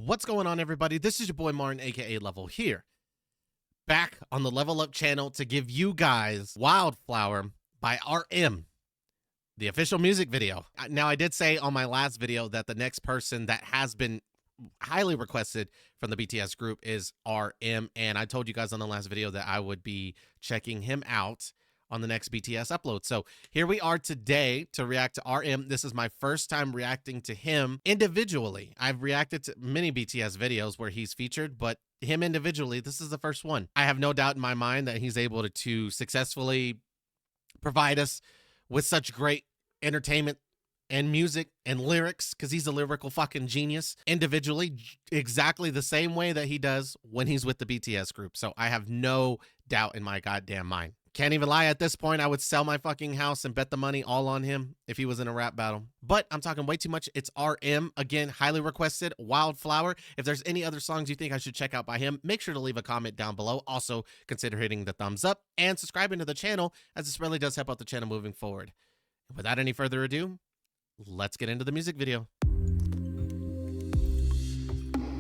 What's going on, everybody? This is your boy Martin, aka Level here, back on the Level Up channel to give you guys Wildflower by RM, the official music video. Now, I did say on my last video that the next person that has been highly requested from the BTS group is RM, and I told you guys on the last video that I would be checking him out on the next BTS upload. So here we are today to react to RM. This is my first time reacting to him individually. I've reacted to many BTS videos where he's featured, but him individually, this is the first one. I have no doubt in my mind that he's able to successfully provide us with such great entertainment and music and lyrics, because he's a lyrical fucking genius individually, exactly the same way that he does when he's with the BTS group. So I have no doubt in my goddamn mind. Can't even lie, at this point, I would sell my fucking house and bet the money all on him if he was in a rap battle. But I'm talking way too much. It's RM. Again, highly requested, Wildflower. If there's any other songs you think I should check out by him, make sure to leave a comment down below. Also, consider hitting the thumbs up and subscribing to the channel, as this really does help out the channel moving forward. Without any further ado, let's get into the music video.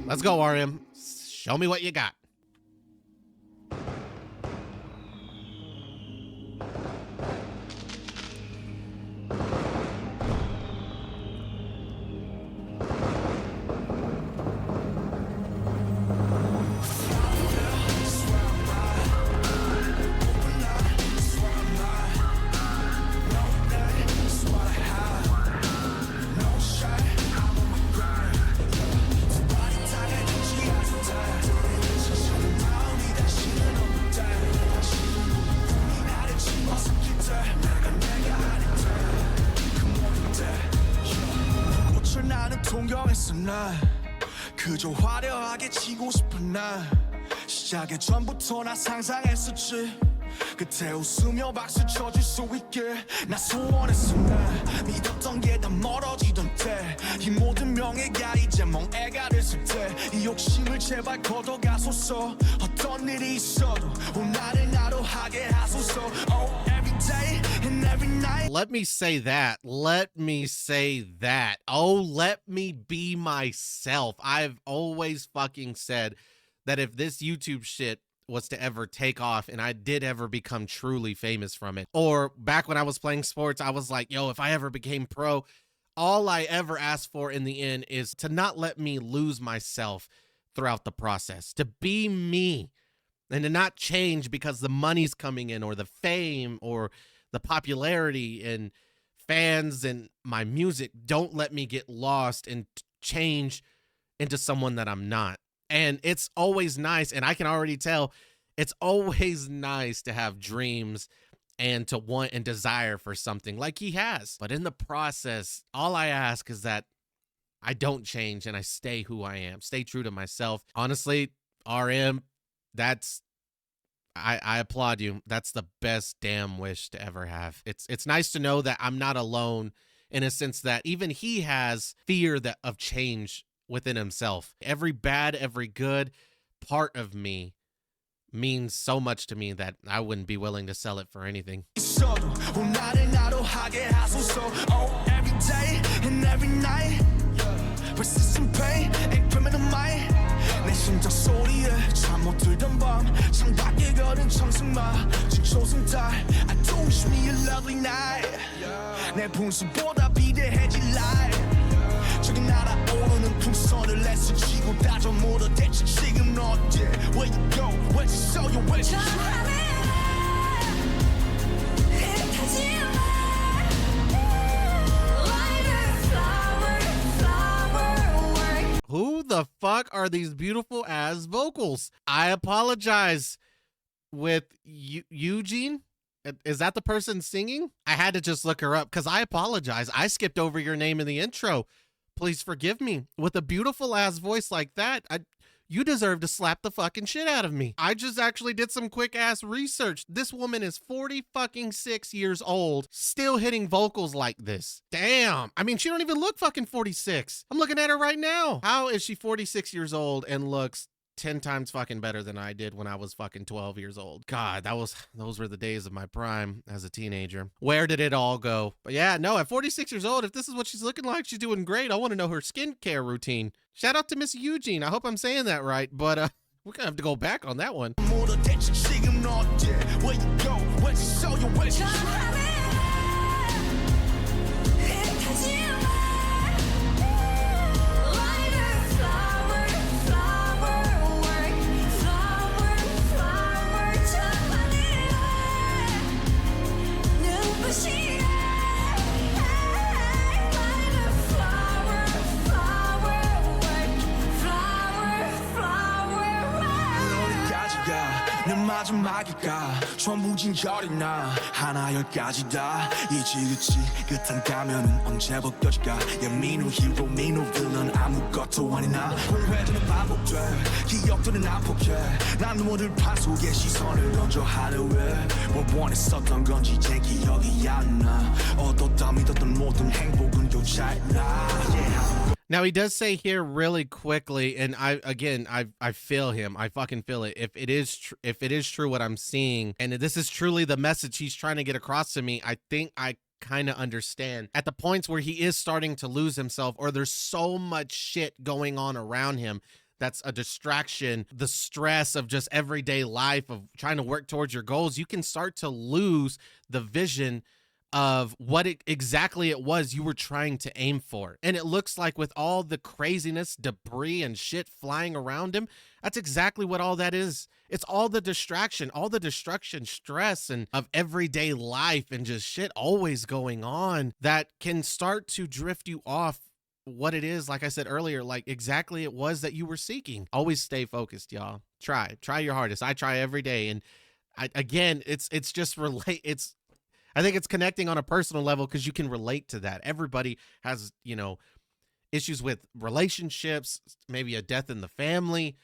Let's go, RM. Show me what you got. 동경했어 난 그저 화려하게 지고 싶은 난 시작의 전부터 나 상상했었지 그때 웃으며 박수 쳐줄 수 있게 나 소원했어 난 믿었던 게 다 멀어지던 때 이 모든 명예가 이제 멍해가 됐을 때 이 욕심을 제발 걷어가소서 어떤 일이 있어도 나를 나로 하게 하소서 Oh every day and every night. Let me say that. Let me say that. Oh, let me be myself. I've always fucking said that if this YouTube shit was to ever take off and I did ever become truly famous from it, or back when I was playing sports, I was like, yo, if I ever became pro, all I ever asked for in the end is to not let me lose myself throughout the process, to be me and to not change because the money's coming in or the fame or the popularity and fans and my music don't let me get lost and change into someone that I'm not. And it's always nice, and I can already tell, it's always nice to have dreams and to want and desire for something like he has. But in the process, all I ask is that I don't change and I stay who I am, stay true to myself. Honestly, RM, I applaud you. That's the best damn wish to ever have. It's nice to know that I'm not alone, in a sense that even he has fear of change within himself. Every bad, every good part of me means so much to me that I wouldn't be willing to sell it for anything. Oh every day and every night. Persistent pain and criminal mind. 내 심장 소리에 잠 못 들던 밤 창밖에 걸은 청승마 지초승 달 I do wish me a lovely night. 내 분수보다 비대해질 life. 저기 날아오르는 풍선을 애쓰지고 다져 물어 대체 지금 어디 Where you go, where you show you, where you Who the fuck are these beautiful ass vocals? I apologize. With Youjeen? Is that the person singing? I had to just look her up because I apologize. I skipped over your name in the intro. Please forgive me. With a beautiful ass voice like that, you deserve to slap the fucking shit out of me. I just actually did some quick ass research. This woman is 46 years old, still hitting vocals like this. Damn. I mean, she don't even look fucking 46. I'm looking at her right now. How is she 46 years old and looks 10 times fucking better than I did when I was fucking 12 years old. God, those were the days of my prime as a teenager. Where did it all go? But yeah, no, at 46 years old, if this is what she's looking like, she's doing great. I want to know her skincare routine. Shout out to Miss Eugene. I hope I'm saying that right, but we're gonna have to go back on that one. 마지막일까 전부 진결이나 하나 열까지 다 이지그치 끝한 가면은 언제 벗겨질까 Yeah me no hero me no villain 아무것도 아니나 회전은 반복돼 기억들은 안 포기해 난 눈물을 판 속에 시선을 던져 하루에 뭘 원했었던 건지 이제 기억이 안 나 얻었다 믿었던 모든 행복은 교차했나 Yeah. Now he does say here really quickly, and I feel him. I fucking feel it. If it is true what I'm seeing, and this is truly the message he's trying to get across to me, I think I kind of understand. At the points where he is starting to lose himself, or there's so much shit going on around him that's a distraction, the stress of just everyday life of trying to work towards your goals, you can start to lose the vision of what exactly it was you were trying to aim for. And it looks like with all the craziness, debris, and shit flying around him, that's exactly what all that is. It's all the distraction, all the destruction, stress, and of everyday life and just shit always going on that can start to drift you off what it is, like I said earlier, like exactly it was that you were seeking. Always stay focused, y'all. Try your hardest. I try every day. And it's just I think it's connecting on a personal level because you can relate to that. Everybody has, issues with relationships, maybe a death in the family,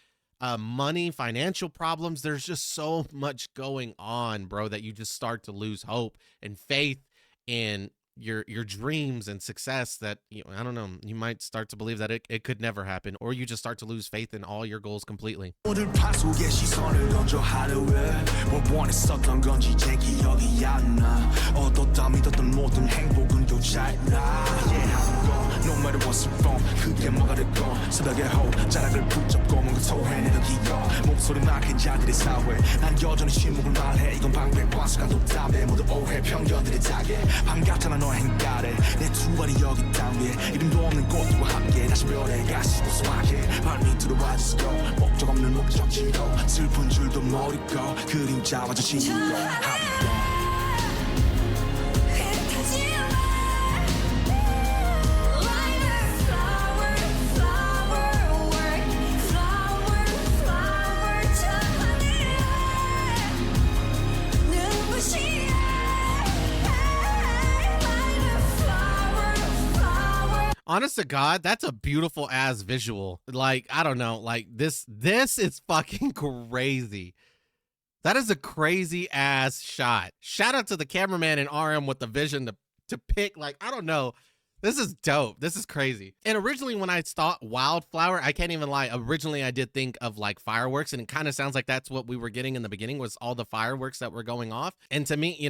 money, financial problems. There's just so much going on, bro, that you just start to lose hope and faith in your dreams and success that, I don't know, you might start to believe that it could never happen, or you just start to lose faith in all your goals completely. No matter what's wrong 그게 뭐가 됐건 새벽의 호흡 자락을 붙잡고 뭔가 토해내는 기억 목소리만 큰 자들의 사회 난 여전히 침묵을 말해 이건 방패와 습관도 답에 모두 오해 편견들의 타겟 반갑잖아 너의 행가래 내 두 발이 여기 땅 위에 이름도 없는 꽃들과 함께 다시 별에 가시고 소확해 발밑으로 와주시고 목적 없는 목적지로 슬픈 줄도 모르고 그림자와 저 친구로 하루도 Honest to God, that's a beautiful ass visual. Like, I don't know, like this is fucking crazy. That is a crazy ass shot. Shout out to the cameraman and RM with the vision to pick, like, I don't know. This is dope. This is crazy. And originally when I thought wildflower, I can't even lie. Originally I did think of like fireworks, and it kind of sounds like that's what we were getting in the beginning was all the fireworks that were going off. And to me,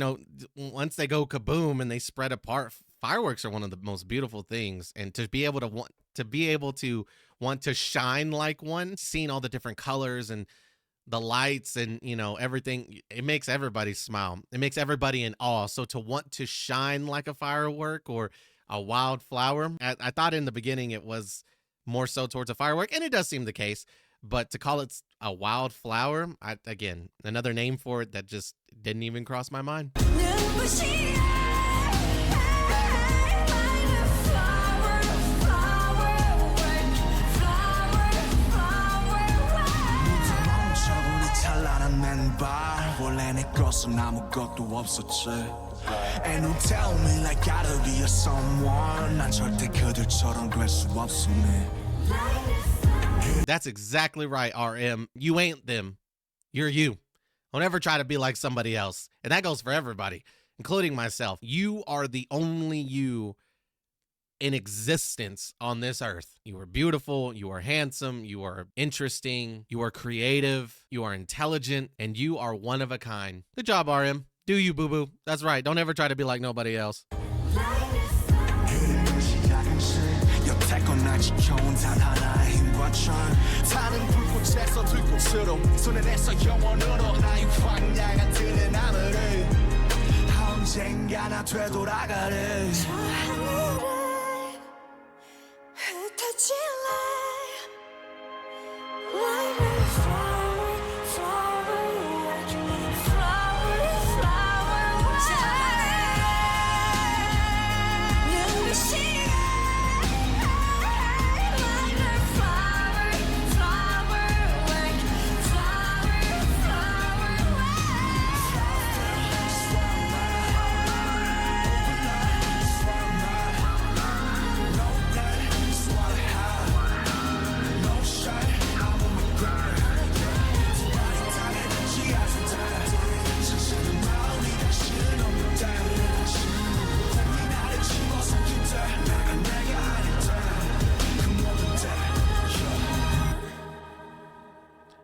once they go kaboom and they spread apart, fireworks are one of the most beautiful things. And to be able to want to shine like one, seeing all the different colors and the lights and, everything, it makes everybody smile. It makes everybody in awe. So to want to shine like a firework or a wildflower, I thought in the beginning it was more so towards a firework, and it does seem the case. But to call it a wildflower, again, another name for it that just didn't even cross my mind. 원래 내 것은 아무것도 없었지 And you tell me like gotta be a someone 난 절대 그들처럼 될 수 없으니 That's exactly right, RM. You ain't them. You're you. Don't ever try to be like somebody else. And that goes for everybody, including myself. You are the only you in existence on this earth. You are beautiful, you are handsome, you are interesting, you are creative, you are intelligent, and you are one of a kind. Good job, RM. Do you, boo-boo. That's right. Don't ever try to be like nobody else. 여태껏 날 지켜온 단 하나의 힘과 철 타는 불꽃에서 들꽃으로 손에 내서 영원으로 나의 황량한 들의 나무를 언젠가 나 되돌아가리 저 하늘을 흩어질래 Like a flower, flower, flower, flower 눈부시게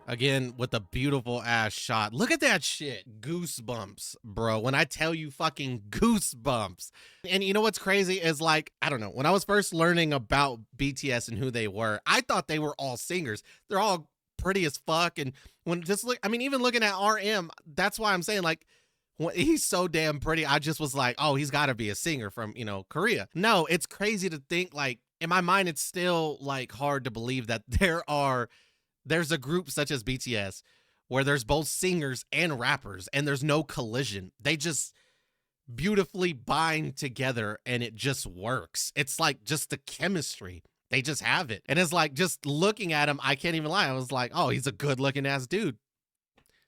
Again, with a beautiful ass shot. Look at that shit. Goosebumps, bro. When I tell you fucking goosebumps. And you know what's crazy is like, I don't know, when I was first learning about BTS and who they were, I thought they were all singers. They're all pretty as fuck. And when just look, I mean, even looking at RM, that's why I'm saying like, when he's so damn pretty, I just was like, oh, he's got to be a singer from, you know, Korea. No, it's crazy to think like, in my mind, it's still like hard to believe that there's a group such as BTS where there's both singers and rappers and there's no collision. They just beautifully bind together and it just works. It's like just the chemistry. They just have it. And it's like just looking at him, I can't even lie. I was like, oh, he's a good looking ass dude.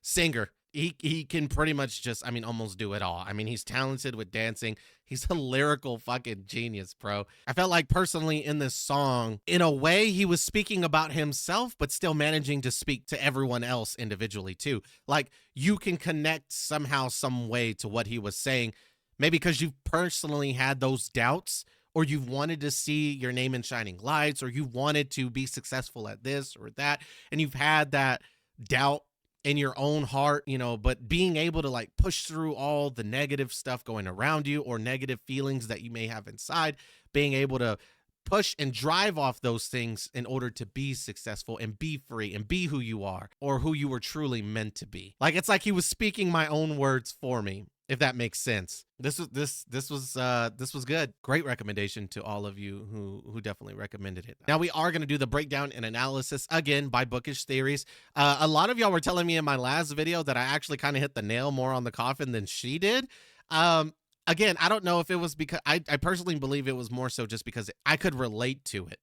Singer. He can pretty much just, I mean, almost do it all. I mean, he's talented with dancing. He's a lyrical fucking genius, bro. I felt like personally in this song, in a way, he was speaking about himself, but still managing to speak to everyone else individually too. Like you can connect somehow, some way to what he was saying, maybe because you've personally had those doubts or you've wanted to see your name in shining lights or you wanted to be successful at this or that. And you've had that doubt in your own heart, you know, but being able to like push through all the negative stuff going around you or negative feelings that you may have inside, being able to push and drive off those things in order to be successful and be free and be who you are or who you were truly meant to be. Like it's like he was speaking my own words for me, if that makes sense. This was good. Great recommendation to all of you who definitely recommended it. Now we are going to do the breakdown and analysis again by Bookish Theories. A lot of y'all were telling me in my last video that I actually kind of hit the nail more on the coffin than she did. Again, I don't know if it was because I personally believe it was more so just because I could relate to it.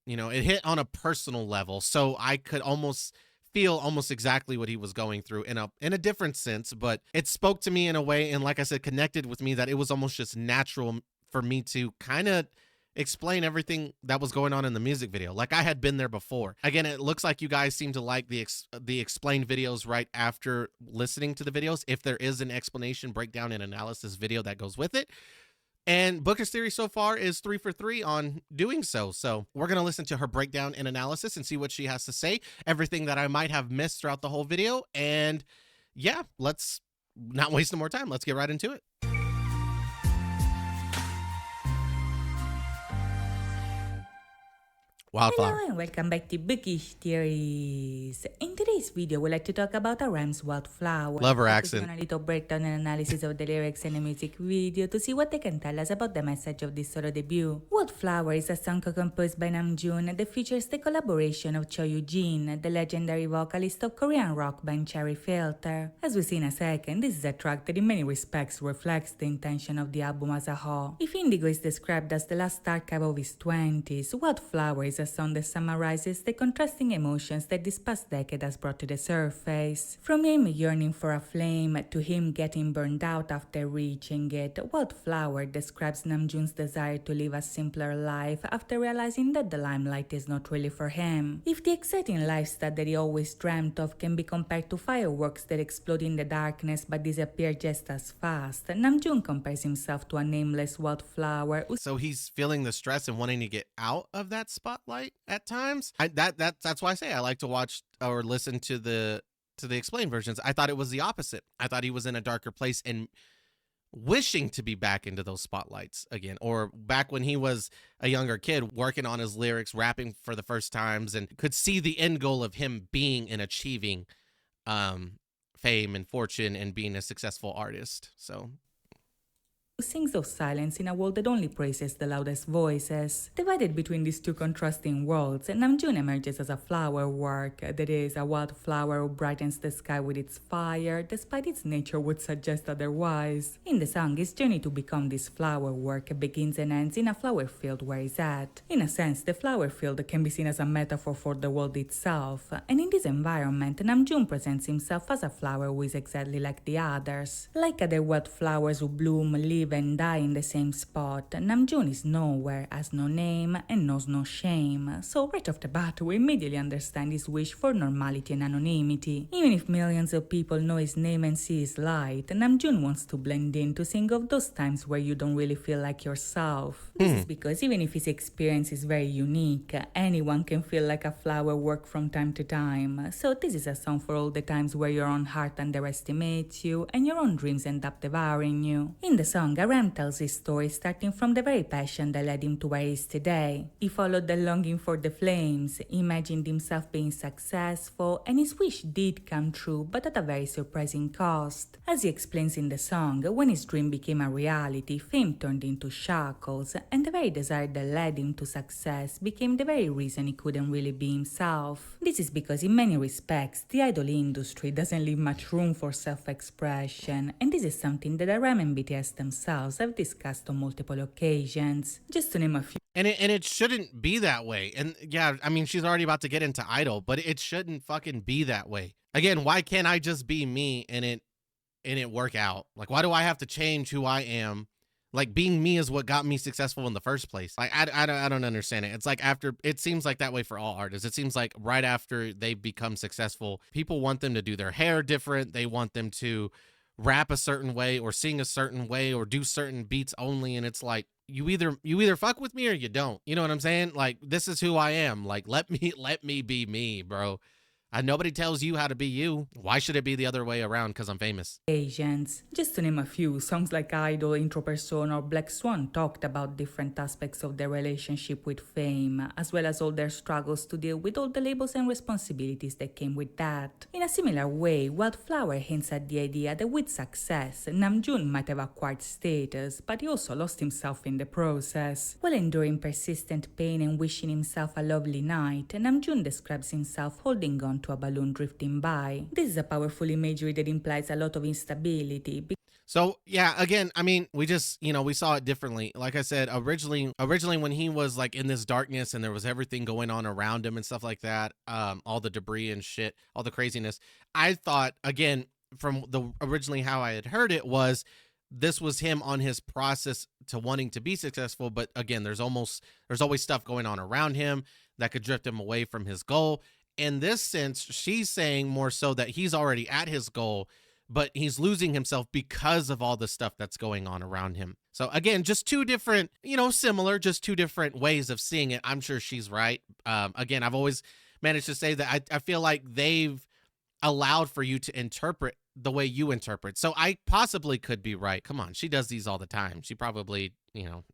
You know, it hit on a personal level, so I could almost feel almost exactly what he was going through in a different sense, but it spoke to me in a way, and like I said, connected with me, that it was almost just natural for me to kind of explain everything that was going on in the music video. Like I had been there before. Again, it looks like you guys seem to like the explained videos right after listening to the videos. If there is an explanation, breakdown, and analysis video that goes with it. And Booker's Theory so far is 3 for 3 on doing so. So we're going to listen to her breakdown and analysis and see what she has to say, everything that I might have missed throughout the whole video. And yeah, let's not waste no more time. Let's get right into it. Wildflower. Hello and welcome back to Bookish Theories. In today's video, we'd like to talk about Aram's Wildflower. Love her Focusing accent. on a little breakdown and analysis of the lyrics in the music video to see what they can tell us about the message of this solo debut. Wildflower is a song composed by Namjoon that features the collaboration of Youjeen, the legendary vocalist of Korean rock band Cherry Filter. As we see in a second, this is a track that in many respects reflects the intention of the album as a whole. If Indigo is described as the last archive of his 20s, Wildflower is a a song that summarizes the contrasting emotions that this past decade has brought to the surface. From him yearning for a flame to him getting burned out after reaching it, Wildflower describes Namjoon's desire to live a simpler life after realizing that the limelight is not really for him. If the exciting lifestyle that he always dreamt of can be compared to fireworks that explode in the darkness but disappear just as fast, Namjoon compares himself to a nameless wildflower who So he's feeling the stress and wanting to get out of that spotlight at times. That's why I say I like to watch or listen to the explained versions. I thought it was the opposite. I thought he was in a darker place and wishing to be back into those spotlights again, or back when he was a younger kid working on his lyrics, rapping for the first times, and could see the end goal of him being and achieving fame and fortune and being a successful artist. So sings of silence in a world that only praises the loudest voices. Divided between these two contrasting worlds, Namjoon emerges as a flower work, that is, a wildflower who brightens the sky with its fire, despite its nature would suggest otherwise. In the song, his journey to become this flower work begins and ends in a flower field where he's at. In a sense, the flower field can be seen as a metaphor for the world itself, and in this environment, Namjoon presents himself as a flower who is exactly like the others. Like other wildflowers who bloom, live and die in the same spot, Namjoon is nowhere, has no name, and knows no shame. So right off the bat, we immediately understand his wish for normality and anonymity. Even if millions of people know his name and see his light, Namjoon wants to blend in, to sing of those times where you don't really feel like yourself. This is because even if his experience is very unique, anyone can feel like a flower work from time to time. So this is a song for all the times where your own heart underestimates you and your own dreams end up devouring you. In the song, Ram tells his story starting from the very passion that led him to where he is today. He followed the longing for the flames, imagined himself being successful, and his wish did come true, but at a very surprising cost. As he explains in the song, when his dream became a reality, fame turned into shackles, and the very desire that led him to success became the very reason he couldn't really be himself. This is because in many respects, the idol industry doesn't leave much room for self-expression, and this is something that Ram and BTS themselves have discussed on multiple occasions. Just to name a few. And it shouldn't be that way. And yeah, I mean, she's already about to get into Idol, but it shouldn't fucking be that way. Again, why can't I just be me and it work out? Like, why do I have to change who I am? Like, being me is what got me successful in the first place. Like, I don't understand it. It's like it seems like that way for all artists. It seems like right after they become successful, people want them to do their hair different. They want them to rap a certain way or sing a certain way or do certain beats only. And it's like, you either fuck with me or you don't. You know what I'm saying? Like, this is who I am. Like, let me be me, bro. Nobody tells you how to be you. Why should it be the other way around because I'm famous? Asians. Just to name a few, songs like Idol, Intro Persona, or Black Swan talked about different aspects of their relationship with fame, as well as all their struggles to deal with all the labels and responsibilities that came with that. In a similar way, Wildflower hints at the idea that with success, Namjoon might have acquired status, but he also lost himself in the process. While enduring persistent pain and wishing himself a lovely night, Namjoon describes himself holding on to a balloon drifting by. This is a powerful imagery that implies a lot of instability. So yeah, again, I mean, we just, we saw it differently. Like I said, originally when he was like in this darkness and there was everything going on around him and stuff like that, all the debris and shit, all the craziness, I thought, again, from the originally how I had heard it was, this was him on his process to wanting to be successful. But again, there's always stuff going on around him that could drift him away from his goal. In this sense, she's saying more so that he's already at his goal, but he's losing himself because of all the stuff that's going on around him. So again, just two different, similar, just two different ways of seeing it. I'm sure she's right. Again, I've always managed to say that I feel like they've allowed for you to interpret the way you interpret. So I possibly could be right. Come on, she does these all the time. She probably,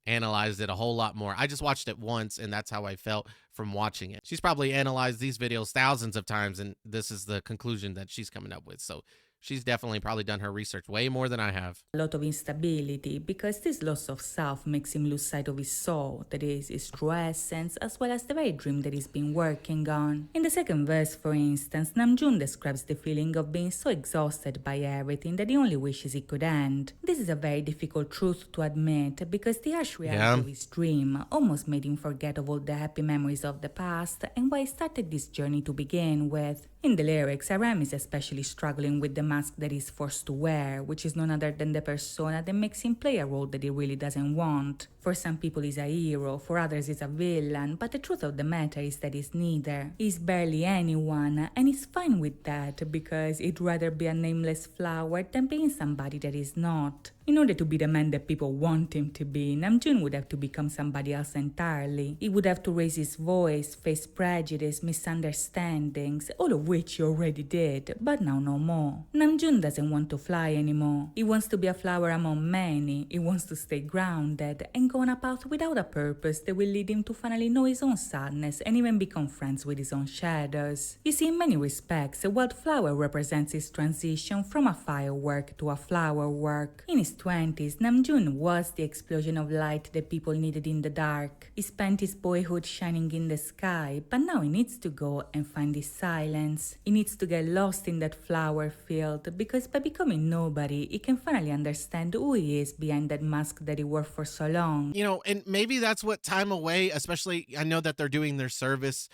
analyzed it a whole lot more. I just watched it once and that's how I felt from watching it. She's probably analyzed these videos thousands of times and this is the conclusion that she's coming up with. So she's definitely probably done her research way more than I have. A lot of instability because this loss of self makes him lose sight of his soul, that is, his true essence, as well as the very dream that he's been working on. In the second verse, for instance, Namjoon describes the feeling of being so exhausted by everything that he only wishes it could end. This is a very difficult truth to admit because the harsh reality of his dream almost made him forget of all the happy memories of the past and why he started this journey to begin with. In the lyrics, RM is especially struggling with the mask that he's forced to wear, which is none other than the persona that makes him play a role that he really doesn't want. For some people he's a hero, for others he's a villain, but the truth of the matter is that he's neither. He's barely anyone, and he's fine with that because he'd rather be a nameless flower than being somebody that he's not. In order to be the man that people want him to be, Namjoon would have to become somebody else entirely. He would have to raise his voice, face prejudice, misunderstandings, all of which he already did, but now no more. Namjoon doesn't want to fly anymore. He wants to be a flower among many. He wants to stay grounded and go on a path without a purpose that will lead him to finally know his own sadness and even become friends with his own shadows. You see, in many respects, Wildflower represents his transition from a firework to a flowerwork. In his 20s, Namjoon was the explosion of light that people needed in the dark. He spent his boyhood shining in the sky, but now he needs to go and find his silence. He needs to get lost in that flower field because by becoming nobody, he can finally understand who he is behind that mask that he wore for so long. You know, and maybe that's what time away, especially I know that they're doing their service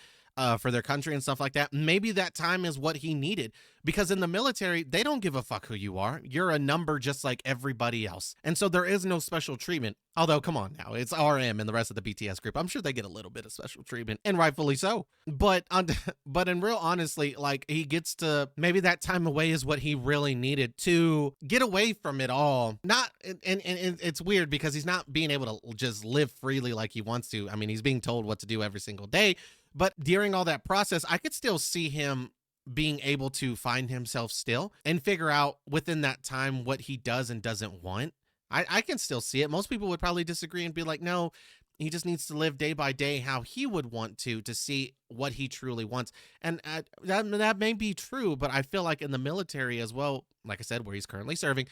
for their country and stuff like that. Maybe that time is what he needed because in the military, they don't give a fuck who you are. You're a number just like everybody else. And so there is no special treatment. Although, come on now, it's RM and the rest of the BTS group. I'm sure they get a little bit of special treatment and rightfully so. But in real honestly, like he gets to, maybe that time away is what he really needed to get away from it all. Not, and it's weird because he's not being able to just live freely like he wants to. I mean, he's being told what to do every single day. But during all that process, I could still see him being able to find himself still and figure out within that time what he does and doesn't want. I can still see it. Most people would probably disagree and be like, no, he just needs to live day by day how he would want to see what he truly wants. And that may be true, but I feel like in the military as well, like I said, where he's currently serving,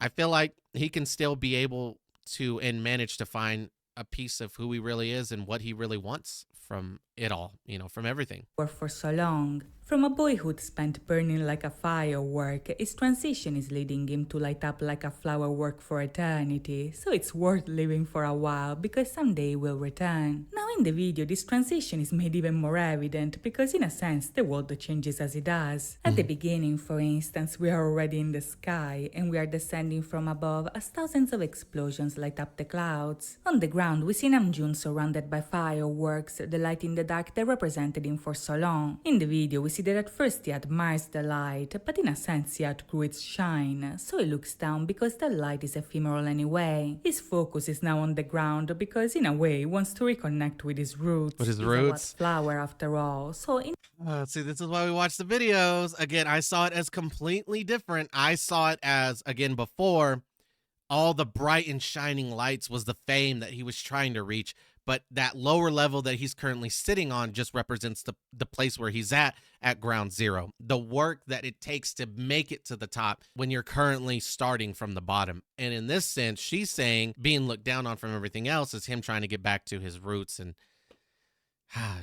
I feel like he can still be able to and manage to find a piece of who he really is and what he really wants from it all, you know, from everything. For so long. From a boyhood spent burning like a firework, his transition is leading him to light up like a flowerwork for eternity, so it's worth living for a while because someday he will return. Now in the video, this transition is made even more evident because in a sense the world changes as it does. At the beginning, for instance, we are already in the sky and we are descending from above as thousands of explosions light up the clouds. On the ground, we see Namjoon surrounded by fireworks, the light in the dark that represented him for so long. In the video, we see that at first he admires the light, but in a sense he outgrew its shine, so he looks down because the light is ephemeral anyway. His focus is now on the ground because in a way he wants to reconnect with his roots. With his He's roots? a flower after all, so in See, this is why we watch the videos. Again, I saw it as completely different. I saw it as, again, before, all the bright and shining lights was the fame that he was trying to reach. But that lower level that he's currently sitting on just represents the place where he's at ground zero. The work that it takes to make it to the top when you're currently starting from the bottom. And in this sense, she's saying being looked down on from everything else is him trying to get back to his roots and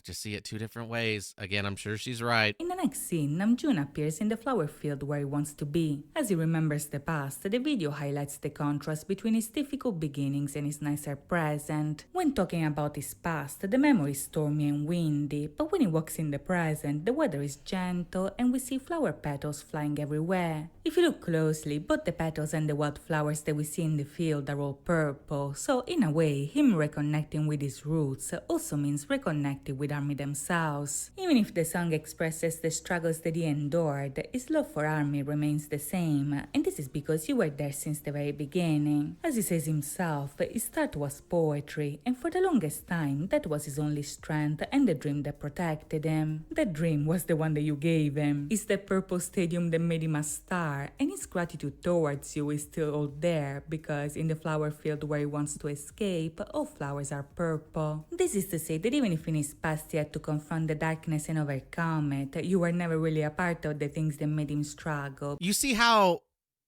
just see it two different ways. Again, I'm sure she's right. the next scene, Namjoon appears in the flower field where he wants to be. As he remembers the past, the video highlights the contrast between his difficult beginnings and his nicer present. When talking about his past, the memory is stormy and windy, but when he walks in the present, the weather is gentle and we see flower petals flying everywhere. If you look closely, both the petals and the wildflowers that we see in the field are all purple, so in a way, him reconnecting with his roots also means reconnecting with ARMY themselves. Even if the song expresses the struggles that he endured, his love for ARMY remains the same, and this is because you were there since the very beginning. As he says himself, his start was poetry, and for the longest time, that was his only strength and the dream that protected him. That dream was the one that you gave him. It's the purple stadium that made him a star, and his gratitude towards you is still all there, because in the flower field where he wants to escape, all flowers are purple. This is to say that even if in his his past yet to confront the darkness and overcome it. You were never really a part of the things that made him struggle. You see how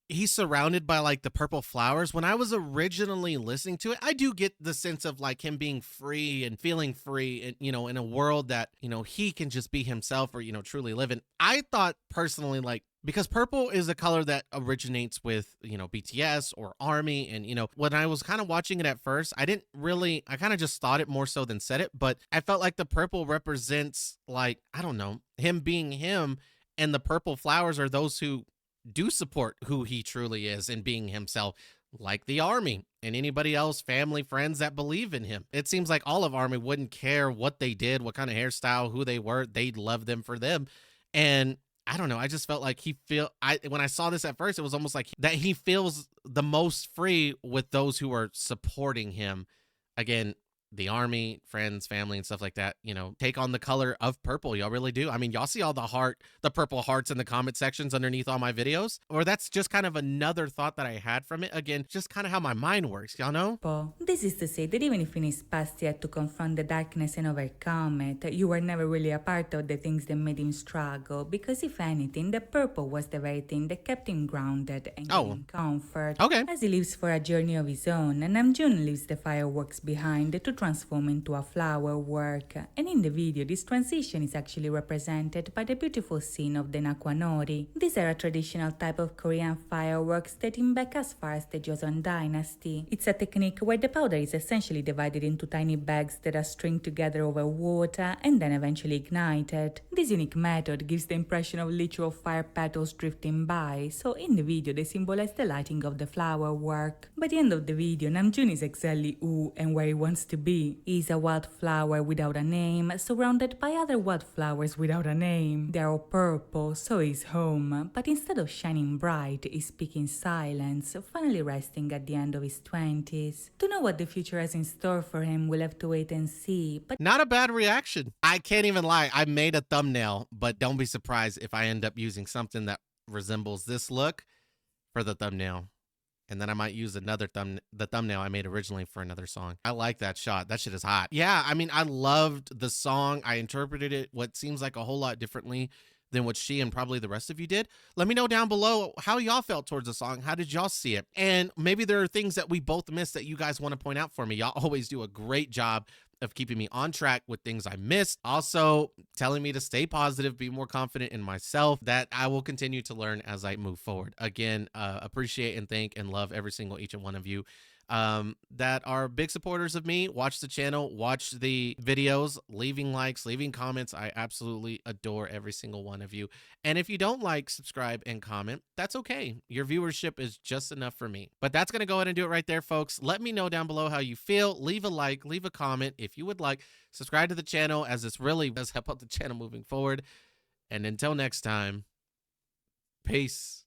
he's surrounded by like the purple flowers? When I was originally listening to it, I do get the sense of like him being free and feeling free and, you know, in a world that, you know, he can just be himself or, you know, truly live in. I thought personally, like, because purple is a color that originates with, you know, BTS or ARMY. And, you know, when I was kind of watching it at first, I kind of just thought it more so than said it. But I felt like the purple represents, like, I don't know, him being him. And the purple flowers are those who do support who he truly is and being himself, like the ARMY and anybody else, family, friends that believe in him. It seems like all of ARMY wouldn't care what they did, what kind of hairstyle, who they were. They'd love them for them. And I don't know. I just felt like when I saw this at first, it was almost like that he feels the most free with those who are supporting him. Again, the ARMY, friends, family, and stuff like that, you know, take on the color of purple. Y'all really do. I mean, y'all see all the purple hearts in the comment sections underneath all my videos? Or that's just kind of another thought that I had from it. Again, just kind of how my mind works, y'all know? This is to say that even if in his past he had to confront the darkness and overcome it, you were never really a part of the things that made him struggle, because if anything, the purple was the very thing that kept him grounded and gave him comfort. Okay. As he lives for a journey of his own, Namjoon leaves the fireworks behind to transform into a flower work, and in the video this transition is actually represented by the beautiful scene of the Nakwanori. These are a traditional type of Korean fireworks dating back as far as the Joseon dynasty. It's a technique where the powder is essentially divided into tiny bags that are stringed together over water and then eventually ignited. This unique method gives the impression of literal fire petals drifting by, so in the video they symbolize the lighting of the flower work. By the end of the video, Namjoon is exactly who and where he wants to be. He's a wildflower without a name, surrounded by other wildflowers without a name. They're all purple, so he's home, but instead of shining bright, he's speaking silence, finally resting at the end of his 20s. To know what the future has in store for him, we'll have to wait and see, but not a bad reaction. I can't even lie. I made a thumbnail, but don't be surprised if I end up using something that resembles this look for the thumbnail. And then I might use the thumbnail I made originally for another song. I like that shot. That shit is hot. Yeah, I mean, I loved the song. I interpreted it what seems like a whole lot differently than what she and probably the rest of you did. Let me know down below how y'all felt towards the song. How did y'all see it? And maybe there are things that we both missed that you guys want to point out for me. Y'all always do a great job of keeping me on track with things I missed. Also telling me to stay positive, be more confident in myself, that I will continue to learn as I move forward. Again, appreciate and thank and love every single each and one of you that are big supporters of me. Watch the channel, watch the videos, leaving likes, leaving comments. I absolutely adore every single one of you. And if you don't like, subscribe, and comment, that's okay. Your viewership is just enough for me. But that's going to go ahead and do it right there, folks. Let me know down below how you feel. Leave a like, leave a comment if you would like. Subscribe to the channel, as this really does help out the channel moving forward. And until next time, peace.